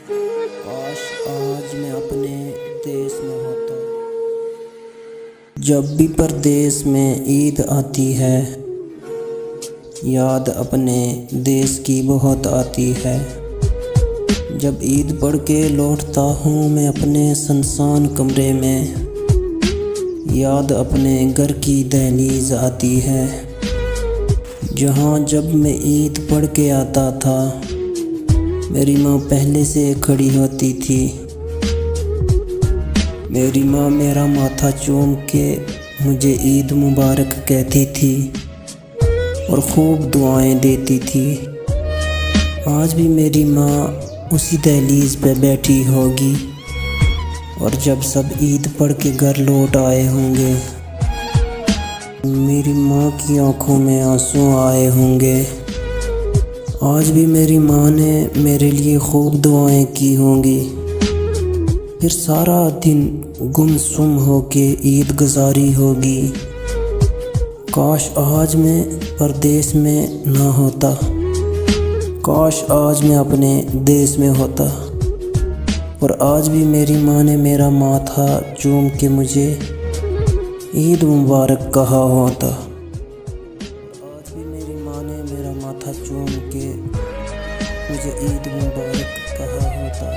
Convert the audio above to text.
کاش آج میں اپنے دیس میں ہوتا۔ جب بھی پردیس میں عید آتی ہے، یاد اپنے دیس کی بہت آتی ہے۔ جب عید پڑھ کے لوٹتا ہوں میں اپنے سنسان کمرے میں، یاد اپنے گھر کی دہلیز آتی ہے، جہاں جب میں عید پڑھ کے آتا تھا میری ماں پہلے سے کھڑی ہوتی تھی۔ میری ماں میرا ماتھا چوم کے مجھے عید مبارک کہتی تھی اور خوب دعائیں دیتی تھی۔ آج بھی میری ماں اسی دہلیز پہ بیٹھی ہوگی، اور جب سب عید پڑھ کے گھر لوٹ آئے ہوں گے میری ماں کی آنکھوں میں آنسو آئے ہوں گے۔ آج بھی میری ماں نے میرے لیے خوب دعائیں کی ہوں گی۔ پھر سارا دن گم سم ہو کے عید گزاری ہوگی۔ کاش آج میں پردیس میں نہ ہوتا، کاش آج میں اپنے دیس میں ہوتا، اور آج بھی میری ماں نے میرا ماتھا چوم کے مجھے عید مبارک کہا ہوتا۔ آج بھی میری ماں نے میرا ماتھا چوم کے مجھے عید مبارک کہا ہوتا۔